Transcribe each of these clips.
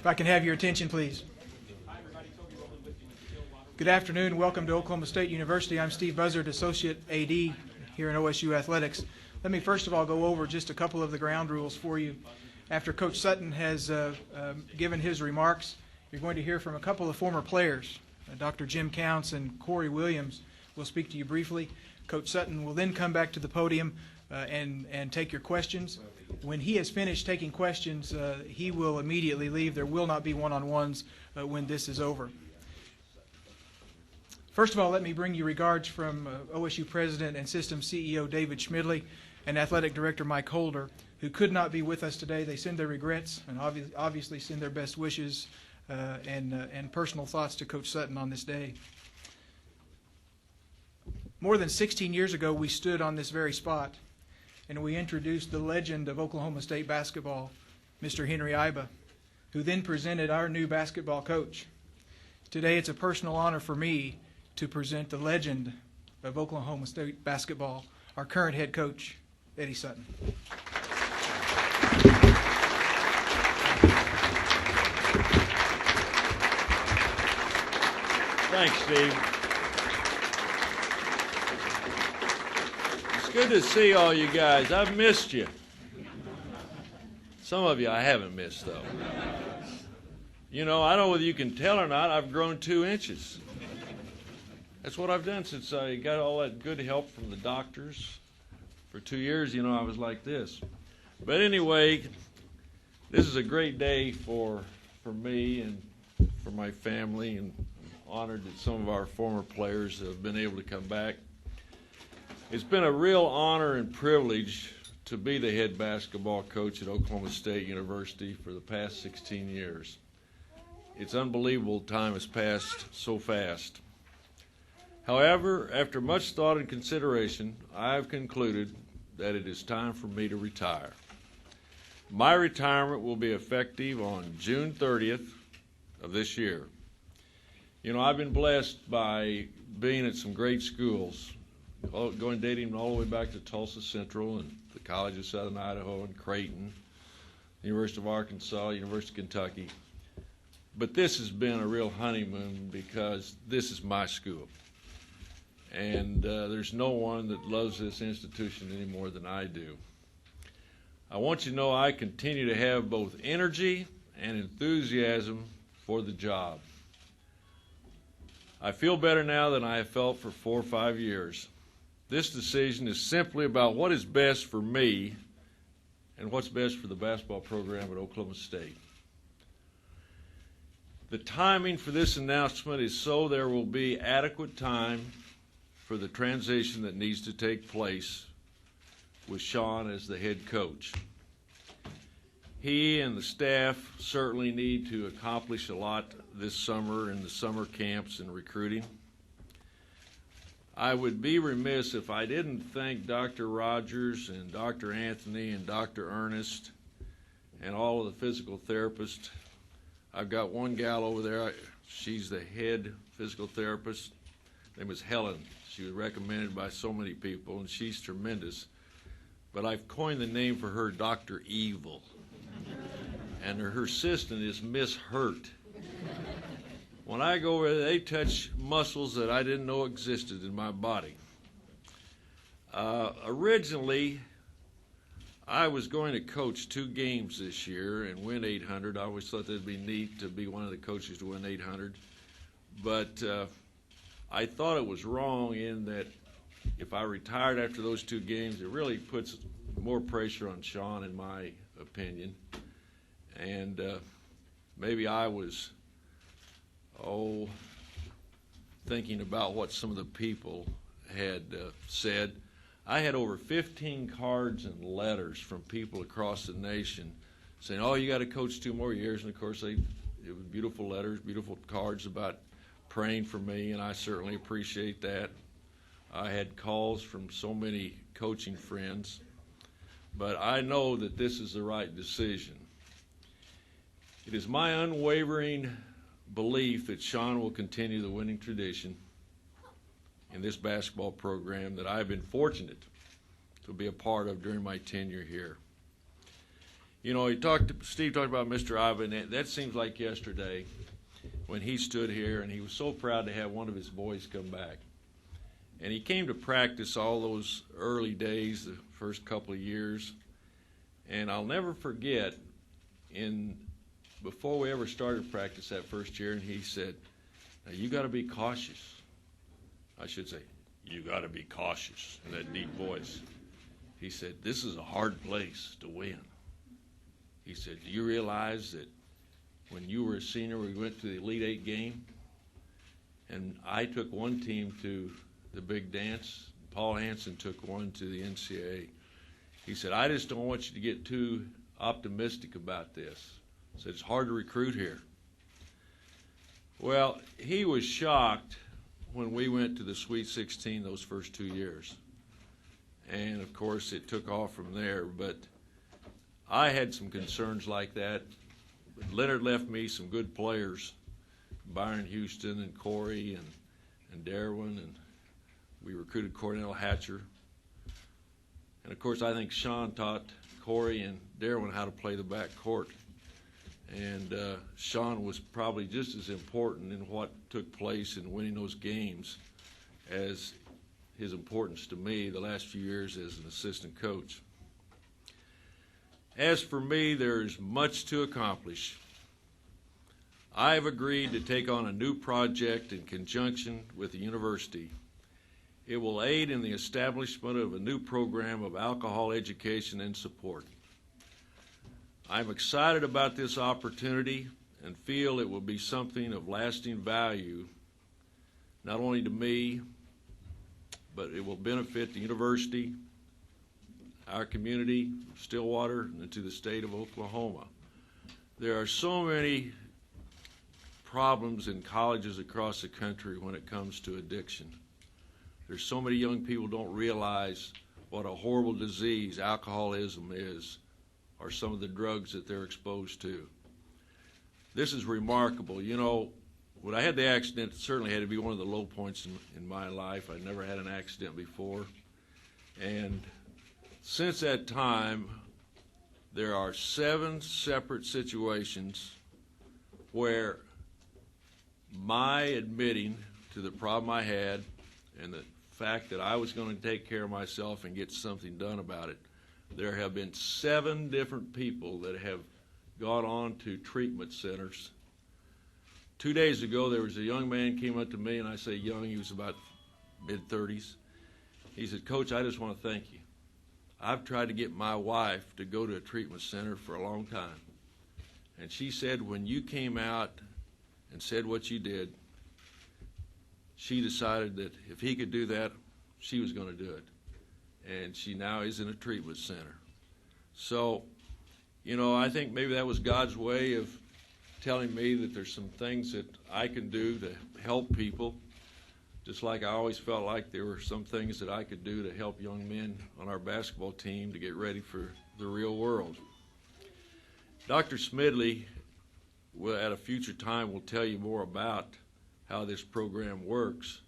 If I can have your attention, please. Good afternoon. Welcome to Oklahoma State University. I'm Steve Buzzard, Associate AD here in OSU Athletics. Let me first of all go over just a couple of the ground rules for you. After Coach Sutton has given his remarks, you're going to hear from a couple of former players. Dr. Jim Counts and Cory Williams will speak to you briefly. Coach Sutton will then come back to the podium and take your questions. When he has finished taking questions, he will immediately leave. There will not be one-on-ones when this is over. First of all, let me bring you regards from OSU President and System CEO David Schmidley and Athletic Director Mike Holder, who could not be with us today. They send their regrets and obviously send their best wishes and personal thoughts to Coach Sutton on this day. More than 16 years ago, we stood on this very spot and we introduced the legend of Oklahoma State basketball, Mr. Henry Iba, who then presented our new basketball coach. Today, it's a personal honor for me to present the legend of Oklahoma State basketball, our current head coach, Eddie Sutton. Thanks, Steve. It's good to see all you guys. I've missed you. Some of you I haven't missed, though. You know, I don't know whether you can tell or not, I've grown 2 inches. That's what I've done since I got all that good help from the doctors. For 2 years, you know, I was like this. But anyway, this is a great day for me and for my family, and I'm honored that some of our former players have been able to come back. It's been a real honor and privilege to be the head basketball coach at Oklahoma State University for the past 16 years. It's unbelievable time has passed so fast. However, after much thought and consideration, I have concluded that it is time for me to retire. My retirement will be effective on June 30th of this year. You know, I've been blessed by being at some great schools, dating all the way back to Tulsa Central and the College of Southern Idaho and Creighton, University of Arkansas, University of Kentucky. But this has been a real honeymoon because this is my school. And there's no one that loves this institution any more than I do. I want you to know I continue to have both energy and enthusiasm for the job. I feel better now than I have felt for 4 or 5 years. This decision is simply about what is best for me and what's best for the basketball program at Oklahoma State. The timing for this announcement is so there will be adequate time for the transition that needs to take place with Sean as the head coach. He and the staff certainly need to accomplish a lot this summer in the summer camps and recruiting. I would be remiss if I didn't thank Dr. Rogers and Dr. Anthony and Dr. Ernest and all of the physical therapists. I've got one gal over there, she's the head physical therapist. Her name is Helen. She was recommended by so many people, and she's tremendous. But I've coined the name for her Dr. Evil. And her assistant is Miss Hurt. When I go over there, they touch muscles that I didn't know existed in my body. Originally, I was going to coach 2 games this year and win 800. I always thought that'd be neat to be one of the coaches to win 800. But I thought it was wrong in that if I retired after those 2 games, it really puts more pressure on Sean, in my opinion. And maybe I was, thinking about what some of the people had said. I had over 15 cards and letters from people across the nation saying, oh, you got to coach 2 more years. And, of course, it was beautiful letters, beautiful cards about praying for me, and I certainly appreciate that. I had calls from so many coaching friends, but I know that this is the right decision. It is my unwavering belief that Sean will continue the winning tradition in this basketball program that I've been fortunate to be a part of during my tenure here. You know, Steve talked about Mr. Ivan. That seems like yesterday when he stood here, and he was so proud to have one of his boys come back. And he came to practice all those early days, the first couple of years. And I'll never forget, before we ever started practice that first year, and he said, "Now you got to be cautious." I should say, "You got to be cautious," in that deep voice. He said, "This is a hard place to win." He said, "Do you realize that when you were a senior, we went to the Elite Eight game, and I took one team to the big dance. Paul Hansen took one to the NCAA." He said, "I just don't want you to get too optimistic about this." He said, "It's hard to recruit here." Well, he was shocked when we went to the Sweet 16 those first 2 years. And, of course, it took off from there. But I had some concerns like that. But Leonard left me some good players, Byron Houston and Cory and Darwin, and we recruited Cornell Hatcher. And, of course, I think Sean taught Cory and Darwin how to play the back court. And Sean was probably just as important in what took place in winning those games as his importance to me the last few years as an assistant coach. As for me, there is much to accomplish. I have agreed to take on a new project in conjunction with the university. It will aid in the establishment of a new program of alcohol education and support. I'm excited about this opportunity and feel it will be something of lasting value, not only to me, but it will benefit the university, our community, Stillwater, and to the state of Oklahoma. There are so many problems in colleges across the country when it comes to addiction. There's so many young people don't realize what a horrible disease alcoholism is, or some of the drugs that they're exposed to. This is remarkable. You know, when I had the accident, it certainly had to be one of the low points in my life. I never had an accident before. And since that time, there are 7 separate situations where my admitting to the problem I had and the fact that I was going to take care of myself and get something done about it, there have been 7 different people that have gone on to treatment centers. 2 days ago, there was a young man came up to me, and I say young, he was about mid-30s. He said, "Coach, I just want to thank you. I've tried to get my wife to go to a treatment center for a long time. And she said when you came out and said what you did, she decided that if he could do that, she was going to do it. And she now is in a treatment center." So, you know, I think maybe that was God's way of telling me that there's some things that I can do to help people, just like I always felt like there were some things that I could do to help young men on our basketball team to get ready for the real world. Dr. Smidley, at a future time, will tell you more about how this program works,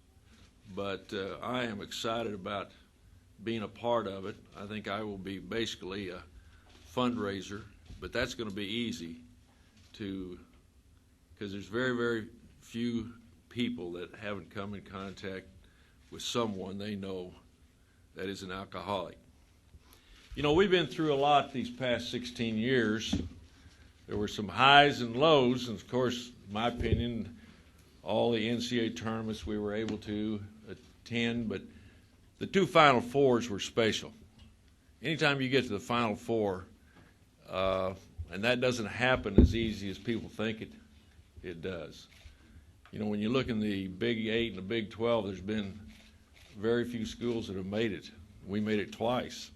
but I am excited about being a part of it. I think I will be basically a fundraiser, but that's going to be easy because there's very, very few people that haven't come in contact with someone they know that is an alcoholic. You know, we've been through a lot these past 16 years. There were some highs and lows, and of course, in my opinion, all the NCAA tournaments we were able to attend, but the 2 Final Fours were special. Anytime you get to the Final Four, and that doesn't happen as easy as people think it does. You know, when you look in the Big 8 and the Big 12, there's been very few schools that have made it. We made it twice.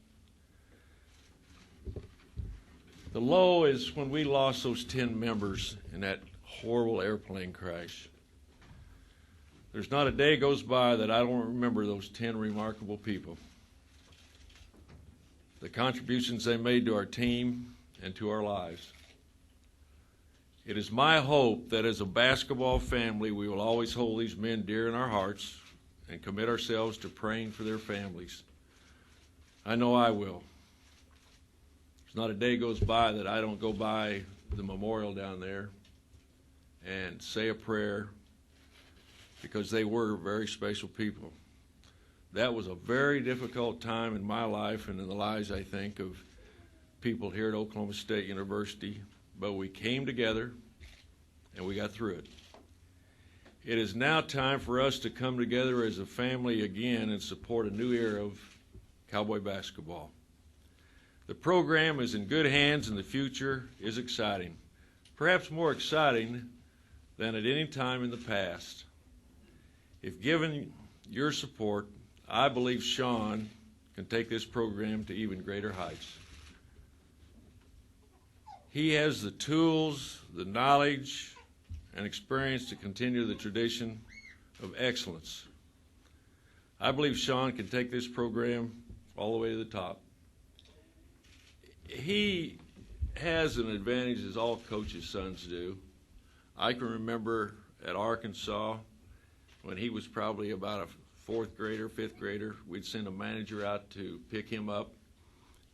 The low is when we lost those 10 members in that horrible airplane crash. There's not a day goes by that I don't remember those 10 remarkable people. The contributions they made to our team and to our lives. It is my hope that as a basketball family, we will always hold these men dear in our hearts and commit ourselves to praying for their families. I know I will. There's not a day goes by that I don't go by the memorial down there and say a prayer, because they were very special people. That was a very difficult time in my life and in the lives, I think, of people here at Oklahoma State University, but we came together and we got through it. It is now time for us to come together as a family again and support a new era of Cowboy basketball. The program is in good hands and the future is exciting, perhaps more exciting than at any time in the past. If given your support, I believe Sean can take this program to even greater heights. He has the tools, the knowledge, and experience to continue the tradition of excellence. I believe Sean can take this program all the way to the top. He has an advantage, as all coaches' sons do. I can remember at Arkansas, when he was probably about a fourth grader, fifth grader, we'd send a manager out to pick him up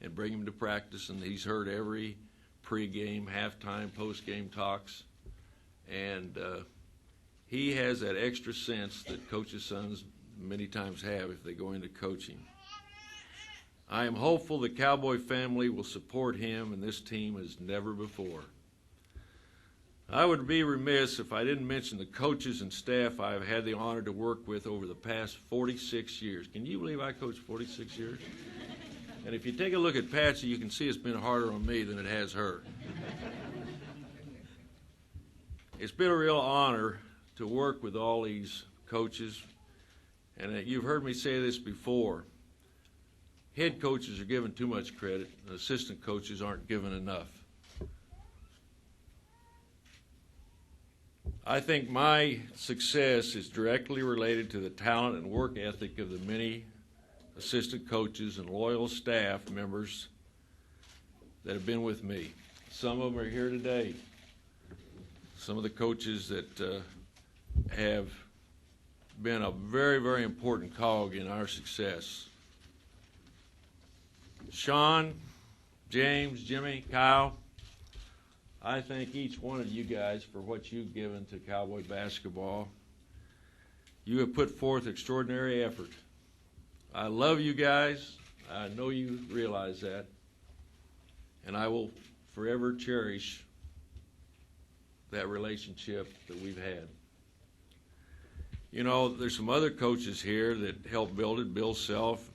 and bring him to practice, and he's heard every pregame, halftime, postgame talks, and he has that extra sense that coaches' sons many times have if they go into coaching. I am hopeful the Cowboy family will support him and this team as never before. I would be remiss if I didn't mention the coaches and staff I have had the honor to work with over the past 46 years. Can you believe I coached 46 years? And if you take a look at Patsy, you can see it's been harder on me than it has her. It's been a real honor to work with all these coaches, and you've heard me say this before. Head coaches are given too much credit, and assistant coaches aren't given enough. I think my success is directly related to the talent and work ethic of the many assistant coaches and loyal staff members that have been with me. Some of them are here today. Some of the coaches that have been a very, very important cog in our success. Sean, James, Jimmy, Kyle, I thank each one of you guys for what you've given to Cowboy basketball. You have put forth extraordinary effort. I love you guys. I know you realize that. And I will forever cherish that relationship that we've had. You know, there's some other coaches here that helped build it. Bill Self,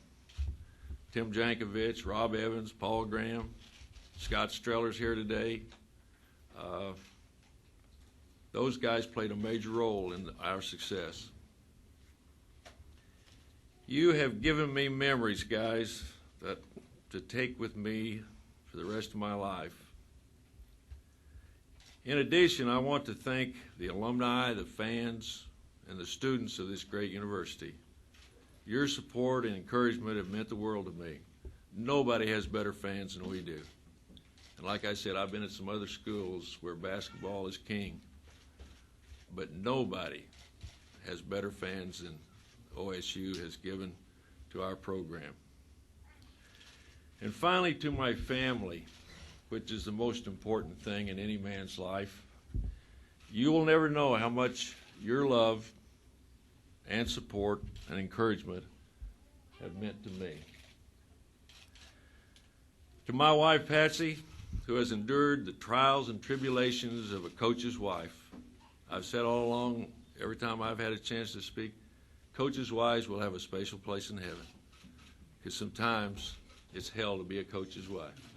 Tim Jankovic, Rob Evans, Paul Graham, Scott Streller's here today. Those guys played a major role in our success. You have given me memories, guys, that to take with me for the rest of my life. In addition, I want to thank the alumni, the fans, and the students of this great university. Your support and encouragement have meant the world to me. Nobody has better fans than we do. And like I said, I've been at some other schools where basketball is king, but nobody has better fans than OSU has given to our program. And finally, to my family, which is the most important thing in any man's life, you will never know how much your love and support and encouragement have meant to me. To my wife, Patsy, who has endured the trials and tribulations of a coach's wife, I've said all along, every time I've had a chance to speak, coaches' wives will have a special place in heaven, because sometimes it's hell to be a coach's wife.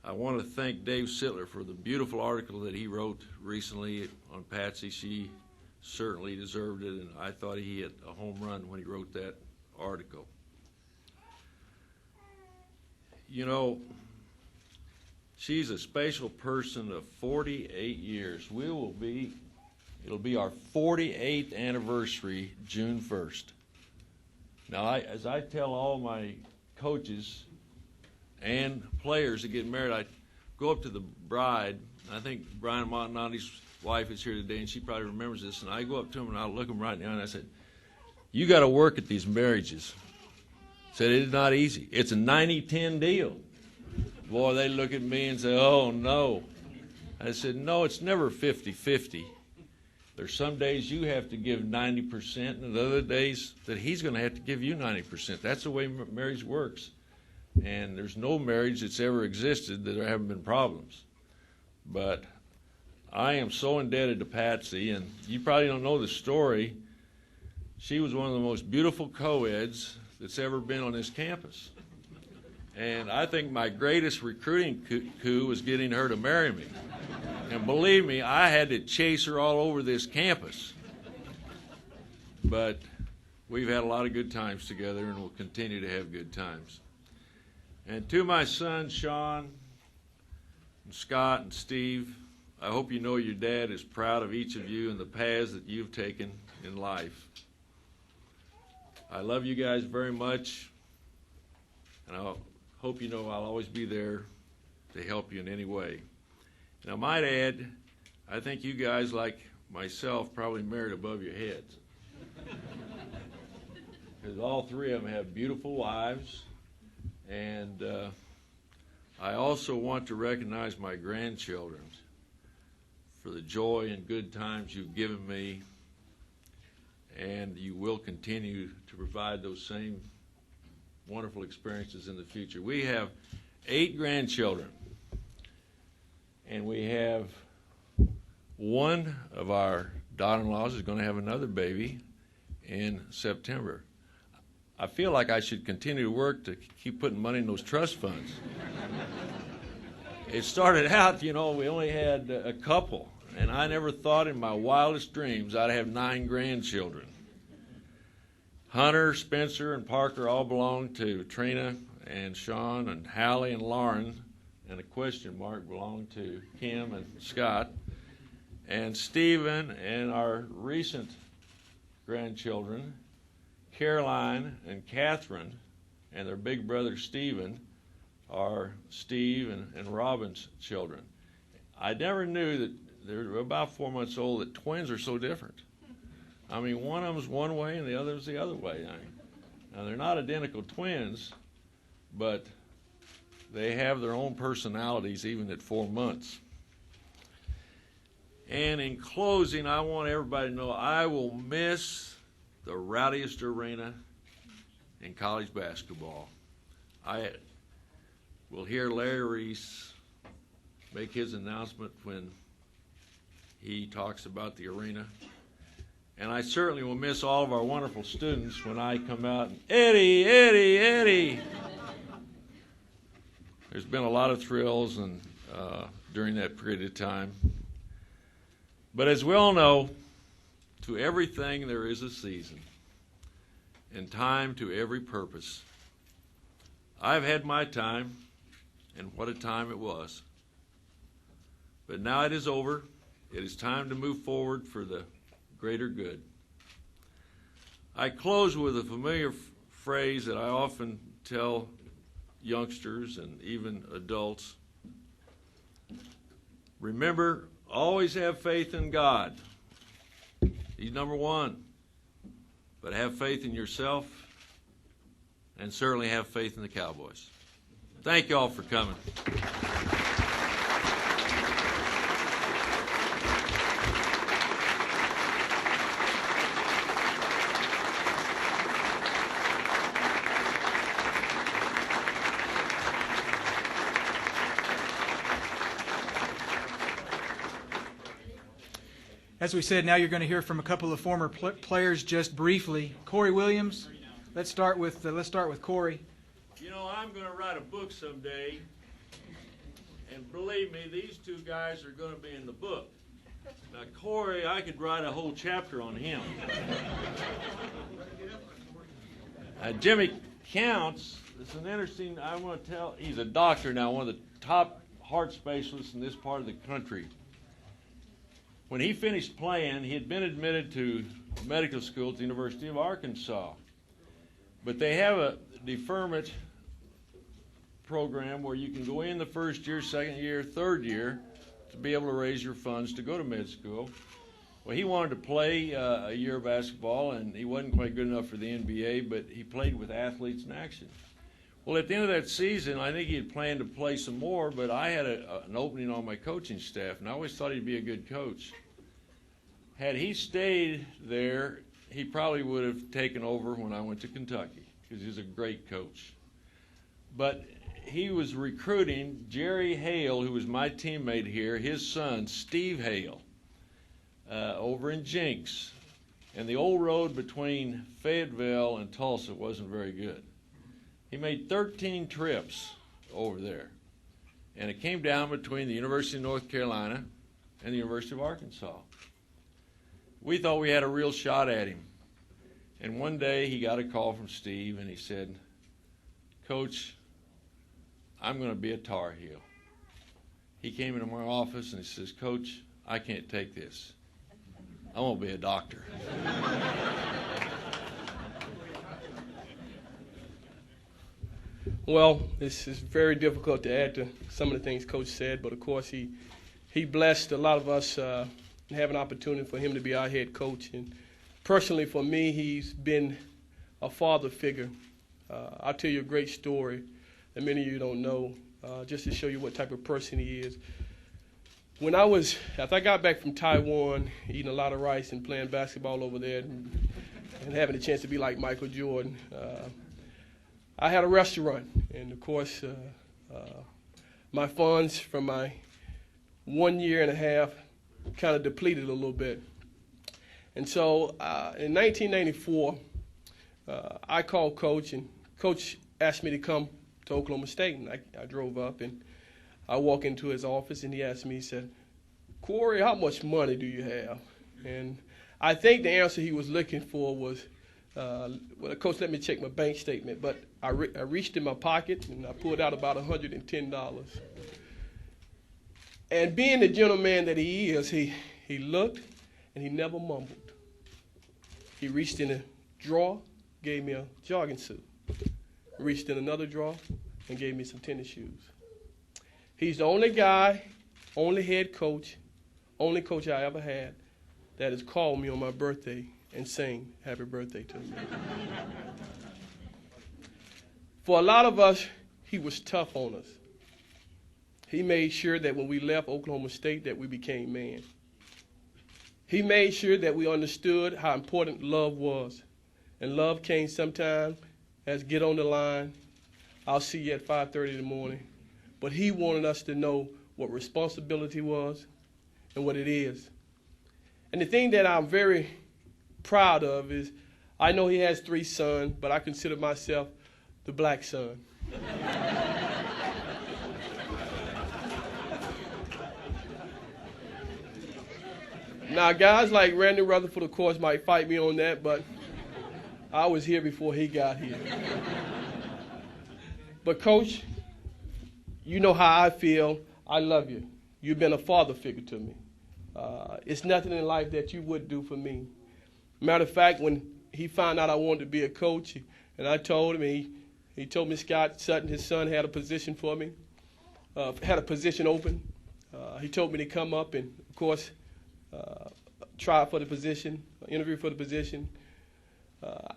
I want to thank Dave Sittler for the beautiful article that he wrote recently on Patsy. She certainly deserved it, and I thought he hit a home run when he wrote that article. You know, she's a special person of 48 years. It'll be our 48th anniversary June 1st. Now, as I tell all my coaches and players that get married, I go up to the bride. I think Brian Montanati's wife is here today, and she probably remembers this. And I go up to him, and I look him right in the eye, and I said, "You got to work at these marriages." I said, "It is not easy. It's a 90-10 deal. boy, they look at me and say, oh, no. I said, no, it's never 50-50. There's some days you have to give 90%, and the other days that he's going to have to give you 90%. That's the way marriage works. And there's no marriage that's ever existed that there haven't been problems. But I am so indebted to Patsy, and you probably don't know the story. She was one of the most beautiful co-eds that's ever been on this campus. And I think my greatest recruiting coup was getting her to marry me. And believe me, I had to chase her all over this campus. But we've had a lot of good times together, and we'll continue to have good times. And to my sons, Sean, and Scott, and Steve, I hope you know your dad is proud of each of you and the paths that you've taken in life. I love you guys very much, and I hope you know I'll always be there to help you in any way. And I might add, I think you guys, like myself, probably married above your heads. Because all three of them have beautiful wives. And I also want to recognize my grandchildren for the joy and good times you've given me. And you will continue to provide those same wonderful experiences in the future. We have 8 grandchildren. And we have one of our daughter-in-laws is going to have another baby in September. I feel like I should continue to work to keep putting money in those trust funds. It started out, we only had a couple, and I never thought in my wildest dreams I'd have 9 grandchildren. Hunter, Spencer, and Parker all belong to Trina and Sean and Hallie and Lauren, and a question mark belonged to Kim and Scott. And Stephen and our recent grandchildren, Caroline and Catherine, and their big brother Stephen, are Steve and Robin's children. I never knew that they're about 4 months old, that twins are so different. I mean, one of them's one way and the other's the other way. Now, they're not identical twins, but they have their own personalities even at 4 months. And in closing, I want everybody to know I will miss the rowdiest arena in college basketball. I will hear Larry Reese make his announcement when he talks about the arena. And I certainly will miss all of our wonderful students when I come out and, Eddie, Eddie, Eddie. There's been a lot of thrills and during that period of time. But as we all know, to everything there is a season, and time to every purpose. I've had my time, and what a time it was. But now it is over. It is time to move forward for the greater good. I close with a familiar phrase that I often tell youngsters and even adults. Remember, always have faith in God. He's number one. But have faith in yourself, and certainly have faith in the Cowboys. Thank you all for coming. As we said, now you're going to hear from a couple of former players just briefly. Cory Williams, let's start with Cory. I'm going to write a book someday, and believe me, these two guys are going to be in the book. Now, Cory, I could write a whole chapter on him. Jimmy Counts is an interesting, I want to tell, he's a doctor now, one of the top heart specialists in this part of the country. When he finished playing, he had been admitted to medical school at the University of Arkansas. But they have a deferment program where you can go in the first year, second year, third year to be able to raise your funds to go to med school. Well, he wanted to play a year of basketball, and he wasn't quite good enough for the NBA, but he played with Athletes in Action. Well, at the end of that season, I think he had planned to play some more, but I had an opening on my coaching staff, and I always thought he'd be a good coach. Had he stayed there, he probably would have taken over when I went to Kentucky, because he's a great coach. But he was recruiting Jerry Hale, who was my teammate here, his son, Steve Hale, over in Jenks. And the old road between Fayetteville and Tulsa wasn't very good. He made 13 trips over there. And it came down between the University of North Carolina and the University of Arkansas. We thought we had a real shot at him. And one day he got a call from Steve, and he said, "Coach, I'm going to be a Tar Heel." He came into my office and he says, "Coach, I can't take this. I'm going to be a doctor." Well, this is very difficult to add to some of the things Coach said, but of course he blessed a lot of us and have an opportunity for him to be our head coach. And personally for me, he's been a father figure. I'll tell you a great story that many of you don't know, just to show you what type of person he is. After I got back from Taiwan, eating a lot of rice and playing basketball over there and having a chance to be like Michael Jordan, I had a restaurant. And of course, my funds from my 1 year and a half kind of depleted a little bit. And so in 1994, I called Coach, and Coach asked me to come to Oklahoma State. And I drove up, and I walked into his office, and he asked me, he said, "Cory, how much money do you have?" And I think the answer he was looking for was, well, Coach, let me check my bank statement. But I reached in my pocket, and I pulled out about $110. And being the gentleman that he is, he looked, and he never mumbled. He reached in a drawer, gave me a jogging suit. Reached in another drawer, and gave me some tennis shoes. He's the only guy, only head coach, only coach I ever had that has called me on my birthday and sang happy birthday to me. For a lot of us, he was tough on us. He made sure that when we left Oklahoma State that we became men. He made sure that we understood how important love was. And love came sometime as get on the line, I'll see you at 5:30 in the morning. But he wanted us to know what responsibility was and what it is. And the thing that I'm very proud of is I know he has 3 sons, but I consider myself the black son. Now, guys like Randy Rutherford, of course, might fight me on that, but I was here before he got here. But, Coach, you know how I feel. I love you. You've been a father figure to me. It's nothing in life that you wouldn't do for me. Matter of fact, when he found out I wanted to be a coach, and I told him, he told me Scott Sutton, his son, had a position for me, had a position open. He told me to come up and, of course, try for the position, interview for the position.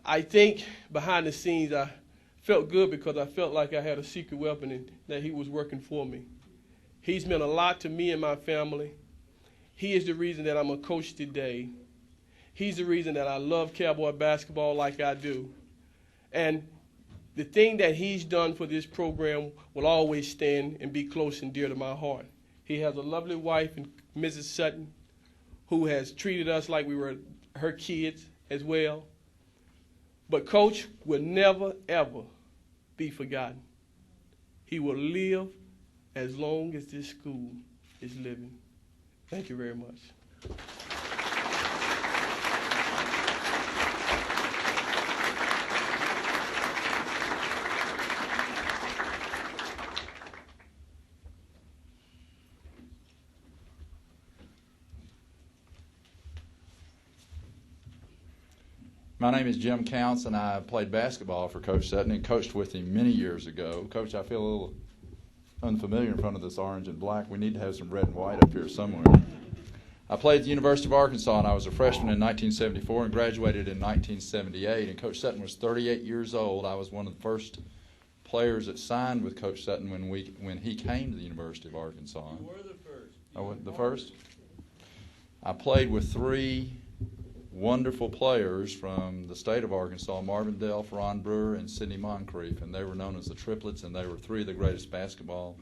I think behind the scenes I felt good because I felt like I had a secret weapon and that he was working for me. He's meant a lot to me and my family. He is the reason that I'm a coach today. He's the reason that I love Cowboy basketball like I do. And the thing that he's done for this program will always stand and be close and dear to my heart. He has a lovely wife, Mrs. Sutton, who has treated us like we were her kids as well. But Coach will never, ever be forgotten. He will live as long as this school is living. Thank you very much. My name is Jim Counts, and I played basketball for Coach Sutton and coached with him many years ago. Coach, I feel a little unfamiliar in front of this orange and black. We need to have some red and white up here somewhere. I played at the University of Arkansas, and I was a freshman in 1974 and graduated in 1978. And Coach Sutton was 38 years old. I was one of the first players that signed with Coach Sutton when he came to the University of Arkansas. You were the first. I was the first. I played with 3 wonderful players from the state of Arkansas, Marvin Delph, Ron Brewer, and Sidney Moncrief, and they were known as the Triplets, and they were 3 of the greatest basketball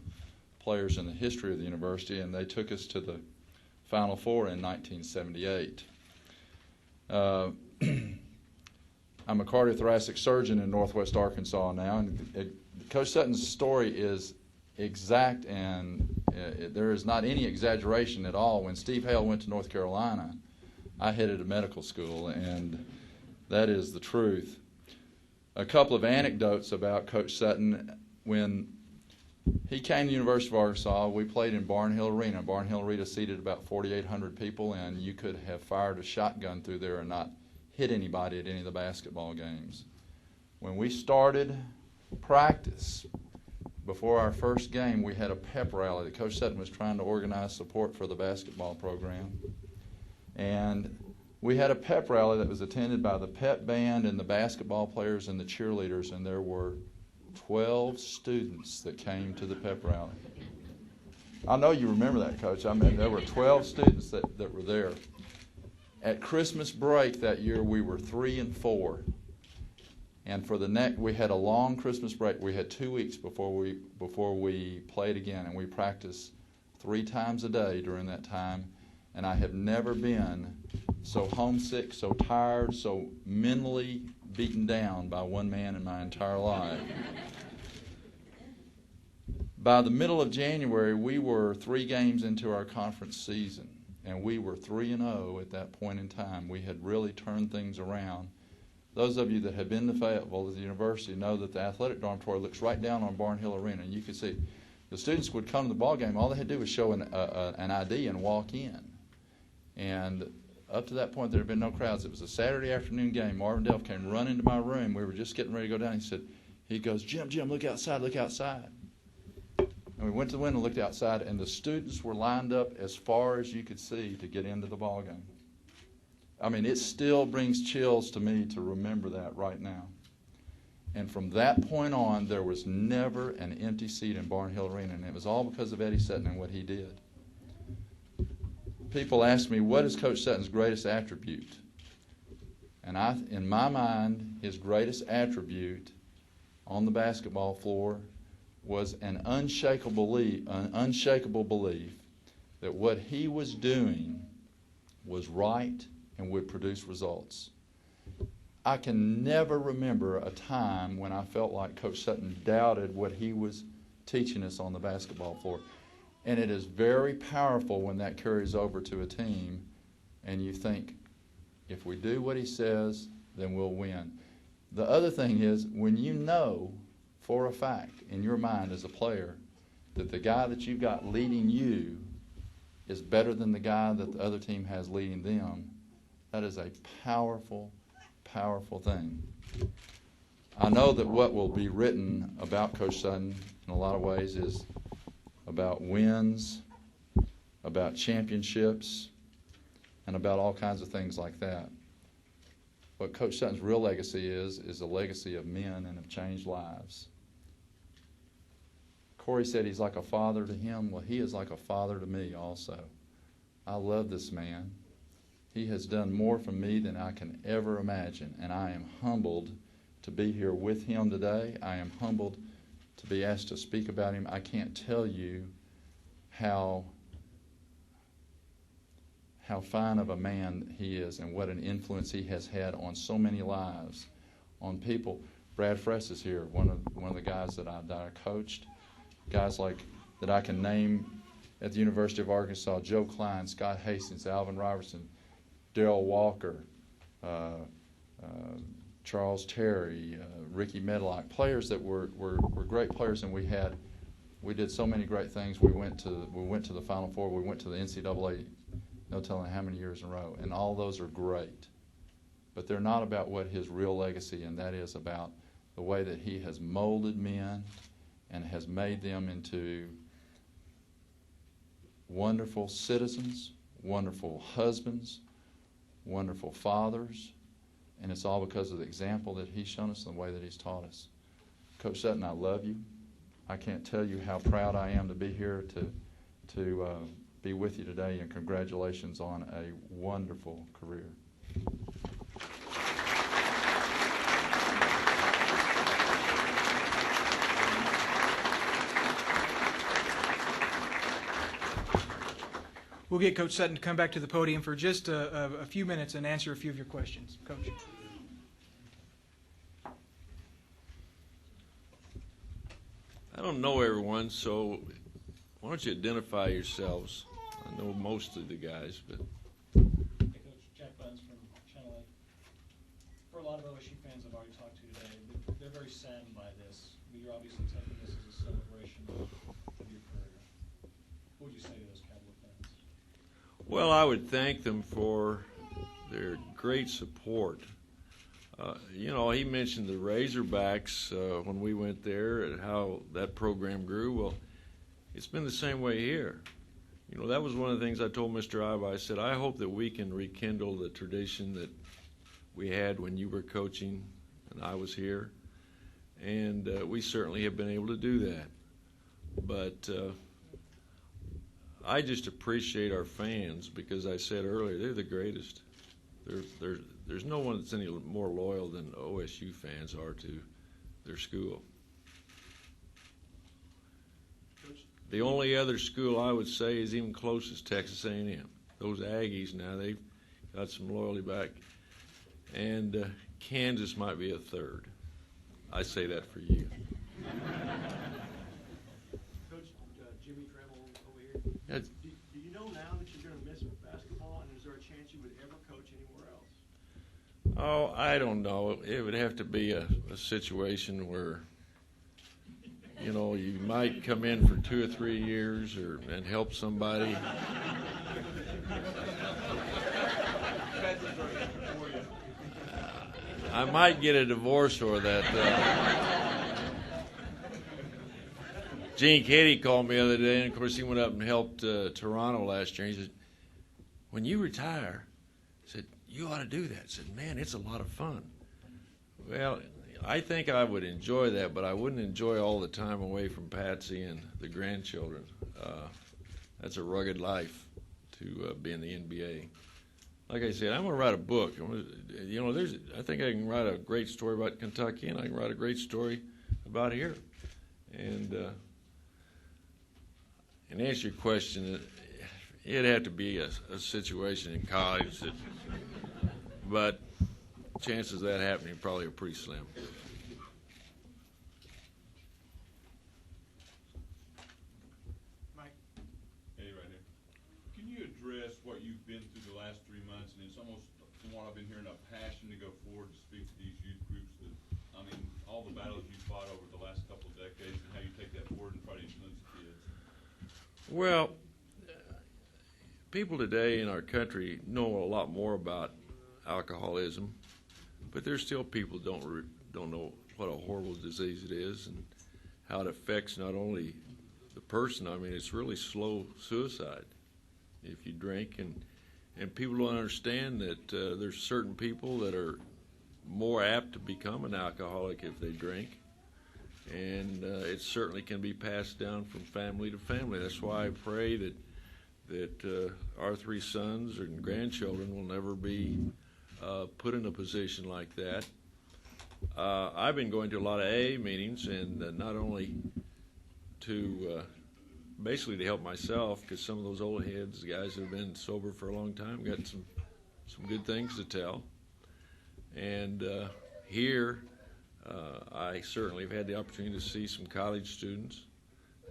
players in the history of the university, and they took us to the Final Four in 1978. I'm a cardiothoracic surgeon in Northwest Arkansas now, and Coach Sutton's story is exact, and there is not any exaggeration at all. When Steve Hale went to North Carolina, I headed a medical school, and that is the truth. A couple of anecdotes about Coach Sutton. When he came to the University of Arkansas, we played in Barnhill Arena. Barnhill Arena seated about 4,800 people, and you could have fired a shotgun through there and not hit anybody at any of the basketball games. When we started practice, before our first game, we had a pep rally that Coach Sutton was trying to organize support for the basketball program. And we had a pep rally that was attended by the pep band and the basketball players and the cheerleaders, and there were 12 students that came to the pep rally. I know you remember that, Coach. I mean, there were 12 students that were there. At Christmas break that year, we were 3-4. And for the we had a long Christmas break. We had 2 weeks before we played again, and we practiced 3 times a day during that time. And I have never been so homesick, so tired, so mentally beaten down by one man in my entire life. By the middle of January, we were 3 games into our conference season, and we were 3-0 at that point in time. We had really turned things around. Those of you that have been to Fayetteville at the university know that the athletic dormitory looks right down on Barnhill Arena, and you could see the students would come to the ball game. All they had to do was show an ID and walk in. And up to that point, there had been no crowds. It was a Saturday afternoon game. Marvin Delph came running to my room. We were just getting ready to go down. He goes, Jim, look outside, look outside. And we went to the window and looked outside, and the students were lined up as far as you could see to get into the ball game. I mean, it still brings chills to me to remember that right now. And from that point on, there was never an empty seat in Barnhill Arena, and it was all because of Eddie Sutton and what he did. People ask me, what is Coach Sutton's greatest attribute? And in my mind, his greatest attribute on the basketball floor was an unshakable belief that what he was doing was right and would produce results. I can never remember a time when I felt like Coach Sutton doubted what he was teaching us on the basketball floor. And it is very powerful when that carries over to a team and you think, if we do what he says, then we'll win. The other thing is, when you know for a fact in your mind as a player that the guy that you've got leading you is better than the guy that the other team has leading them, that is a powerful, powerful thing. I know that what will be written about Coach Sutton in a lot of ways is about wins, about championships, and about all kinds of things like that. What Coach Sutton's real legacy is a legacy of men and of changed lives. Cory said he's like a father to him. Well, he is like a father to me also. I love this man. He has done more for me than I can ever imagine, and I am humbled to be here with him today. I am humbled to be asked to speak about him. I can't tell you how fine of a man he is and what an influence he has had on so many lives, on people. Brad Fress is here, one of the guys that I coached, guys like that I can name at the University of Arkansas: Joe Klein, Scott Hastings, Alvin Robertson, Darrell Walker, Charles Terry, Ricky Medlock, players that were great players, and we did so many great things. We went to the Final Four. We went to the NCAA, no telling how many years in a row, and all those are great. But they're not about what his real legacy, and that is about the way that he has molded men and has made them into wonderful citizens, wonderful husbands, wonderful fathers. And it's all because of the example that he's shown us and the way that he's taught us. Coach Sutton, I love you. I can't tell you how proud I am to be here to be with you today, and congratulations on a wonderful career. We'll get Coach Sutton to come back to the podium for just a few minutes and answer a few of your questions. Coach. I don't know everyone, so why don't you identify yourselves? I know most of the guys, but Hey, Coach, Jack Buns from Channel 8. For a lot of OSU fans I've already talked to today, they're very saddened by this, but you're obviously taking this as a celebration of your career. What would you say to those Cowboy fans? well, I would thank them for their great support. He mentioned the Razorbacks when we went there and how that program grew. Well, it's been the same way here. That was one of the things I told Mr. Iba. I said, I hope that we can rekindle the tradition that we had when you were coaching and I was here. And we certainly have been able to do that. But I just appreciate our fans because I said earlier, they're the greatest. There's no one that's any more loyal than OSU fans are to their school. The only other school I would say is even close is Texas A&M. Those Aggies now, they've got some loyalty back. And Kansas might be a third. I say that for you. Coach, Jimmy Trammell over here. Yeah. Do you know now that you're going to miss basketball, and is there a chance you would ever coach anywhere else? Oh, I don't know. It would have to be a situation where, you might come in for 2 or 3 years and help somebody. I might get a divorce or that. Gene Katie called me the other day, and of course he went up and helped Toronto last year. He said, when you retire, he said, you ought to do that. I said, man, it's a lot of fun. Well, I think I would enjoy that, but I wouldn't enjoy all the time away from Patsy and the grandchildren. That's a rugged life to be in the NBA. Like I said, I'm going to write a book. I think I can write a great story about Kentucky, and I can write a great story about here. And answer your question, it'd have to be a situation in college but chances of that happening probably are pretty slim. Mike. Hey, right here. Can you address what you've been through the last 3 months? And it's almost, from what I've been hearing, a passion to go forward to speak to these youth groups. All the battles you fought over the last couple of decades, and how you take that forward and try to influence the kids. Well, people today in our country know a lot more about alcoholism, but there's still people don't know what a horrible disease it is and how it affects not only the person. It's really slow suicide if you drink, and people don't understand that there's certain people that are more apt to become an alcoholic if they drink, and it certainly can be passed down from family to family. That's why I pray that our 3 sons and grandchildren will never be put in a position like that. I've been going to a lot of AA meetings, and not only to basically to help myself, because some of those old heads, the guys that have been sober for a long time, got some good things to tell. And here, I certainly have had the opportunity to see some college students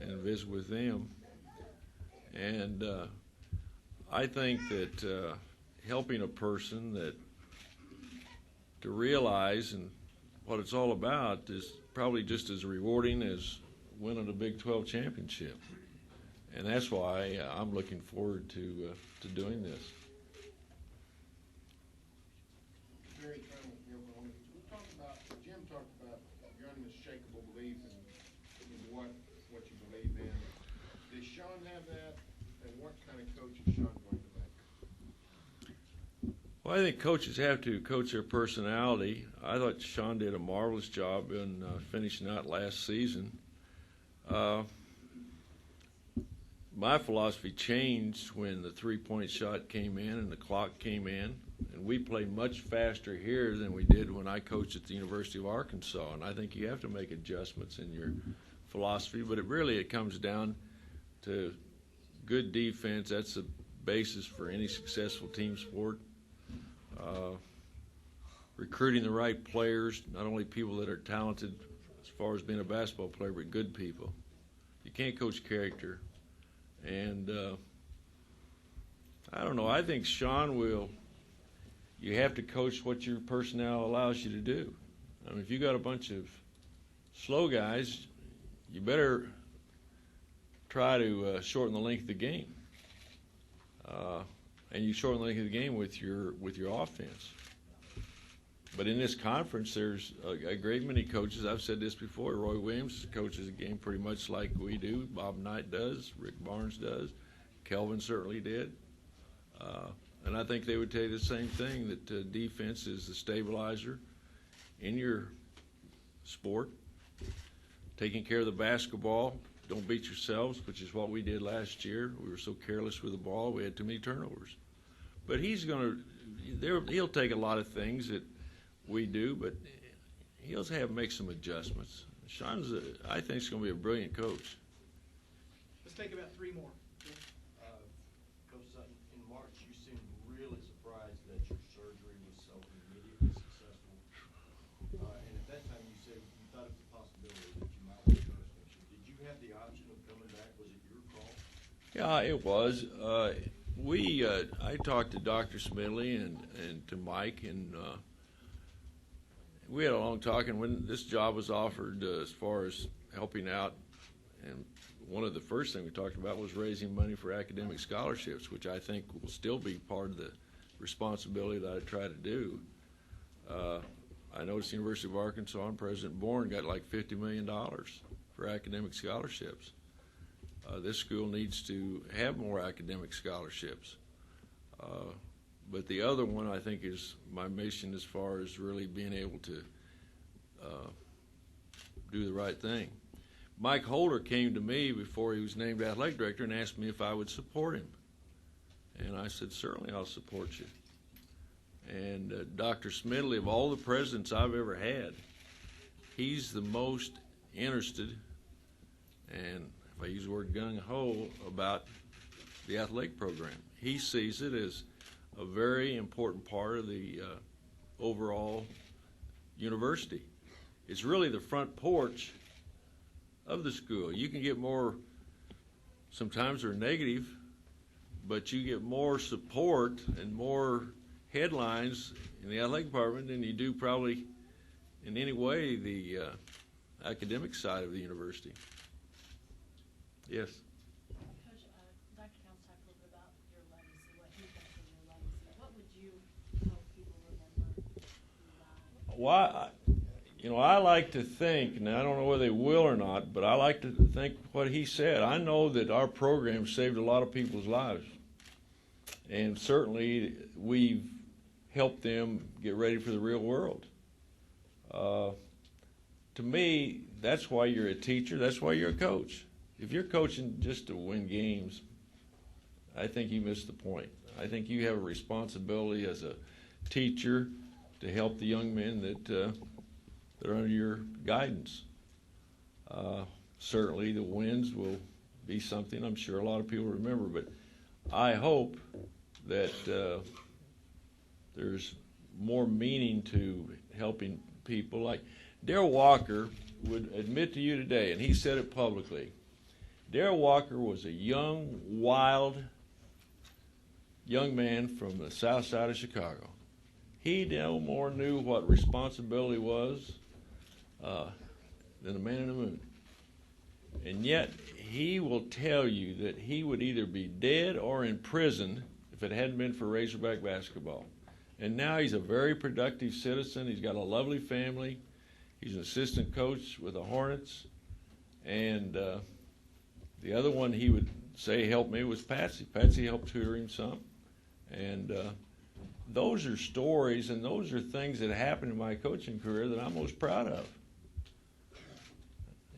and visit with them. And I think that helping a person to realize and what it's all about is probably just as rewarding as winning a Big 12 championship. And that's why I'm looking forward to doing this. Jim talked about your unmistakable belief in what you believe in. Does Sean have that, and what kind of coach is Sean going to make? Well, I think coaches have to coach their personality. I thought Sean did a marvelous job in finishing out last season. My philosophy changed when the three-point shot came in and the clock came in, and we played much faster here than we did when I coached at the University of Arkansas. And I think you have to make adjustments in your philosophy, but it comes down to good defense. That's the basis for any successful team sport. Recruiting the right players, not only people that are talented as far as being a basketball player, but good people. You can't coach character. And I don't know, I think Sean you have to coach what your personnel allows you to do. I mean, if you got a bunch of slow guys, you better try to shorten the length of the game. And you shorten the length of the game with your offense. But in this conference, there's a great many coaches. I've said this before. Roy Williams coaches a game pretty much like we do. Bob Knight does. Rick Barnes does. Kelvin certainly did. And I think they would tell you the same thing, that defense is the stabilizer in your sport. Taking care of the basketball. Don't beat yourselves, which is what we did last year. We were so careless with the ball. We had too many turnovers. But he'll take a lot of things that we do, but he'll make some adjustments. Sean's, I think, is going to be a brilliant coach. Let's take about three more. Coach Sutton, in March, you seemed really surprised that your surgery was so immediately successful. And at that time, you said you thought it was a possibility that you might want to go extension. Did you have the option of coming back? Was it your call? Yeah, it was. I talked to Dr. Smedley and to Mike, and we had a long talk. And when this job was offered, as far as helping out, and one of the first things we talked about was raising money for academic scholarships, which I think will still be part of the responsibility that I try to do. I noticed the University of Arkansas and President Bourne got like $50 million for academic scholarships. This school needs to have more academic scholarships. But the other one, I think, is my mission as far as really being able to do the right thing. Mike Holder came to me before he was named athletic director and asked me if I would support him. And I said, certainly I'll support you. And Dr. Smedley, of all the presidents I've ever had, he's the most interested, and if I use the word gung-ho, about the athletic program. He sees it as a very important part of the overall university. It's really the front porch of the school. You can get more, sometimes they're negative, but you get more support and more headlines in the athletic department than you do probably in any way the academic side of the university. Yes? Coach, Dr. Counts talked a little bit about your legacy, what he thinks of your legacy. What would you hope people remember? Well, I like to think, and I don't know whether they will or not, but I like to think what he said. I know that our program saved a lot of people's lives, and certainly we've helped them get ready for the real world. To me, that's why you're a teacher. That's why you're a coach. If you're coaching just to win games, I think you missed the point. I think you have a responsibility as a teacher to help the young men that are under your guidance. Certainly the wins will be something I'm sure a lot of people remember, but I hope that there's more meaning to helping people. Like Darrell Walker would admit to you today, and he said it publicly, Darrell Walker was a young, wild young man from the south side of Chicago. He no more knew what responsibility was than the man in the moon. And yet, he will tell you that he would either be dead or in prison if it hadn't been for Razorback basketball. And now he's a very productive citizen. He's got a lovely family. He's an assistant coach with the Hornets. And the other one he would say helped me was Patsy. Patsy helped tutor him some. And those are stories and those are things that happened in my coaching career that I'm most proud of.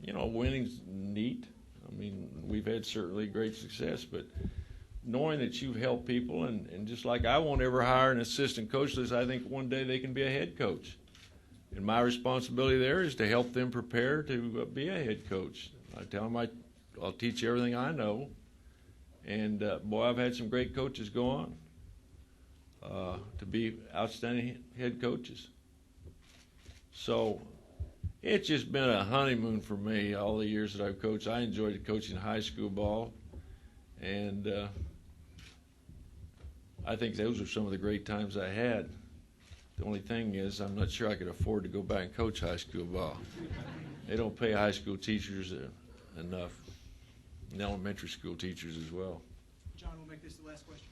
You know, winning's neat. I mean, we've had certainly great success, but knowing that you've helped people, and just like I won't ever hire an assistant coach unless I think one day they can be a head coach. And my responsibility there is to help them prepare to be a head coach. I tell them I'll teach you everything I know. And, boy, I've had some great coaches go on to be outstanding head coaches. So it's just been a honeymoon for me all the years that I've coached. I enjoyed coaching high school ball, and I think those are some of the great times I had. The only thing is I'm not sure I could afford to go back and coach high school ball. They don't pay high school teachers enough, and elementary school teachers as well. John, we'll make this the last question.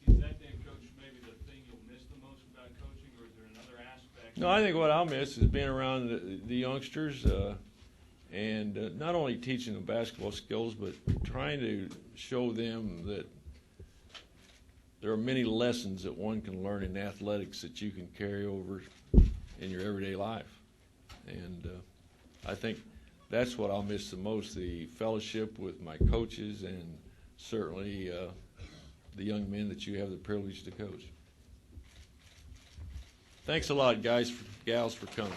Is that then, Coach, maybe the thing you'll miss the most about coaching, or is there another aspect? No, I think what I'll miss is being around the youngsters and not only teaching them basketball skills, but trying to show them that there are many lessons that one can learn in athletics that you can carry over in your everyday life. And I think that's what I'll miss the most, the fellowship with my coaches and certainly the young men that you have the privilege to coach. Thanks a lot, guys, gals, for coming.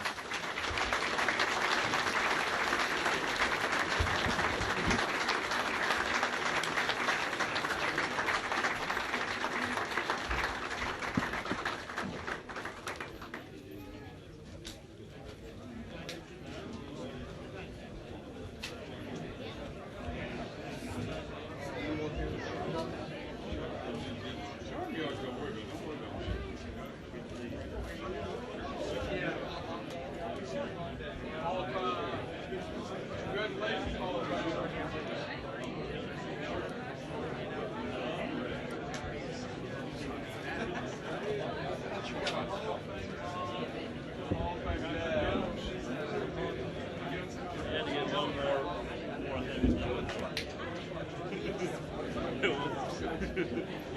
More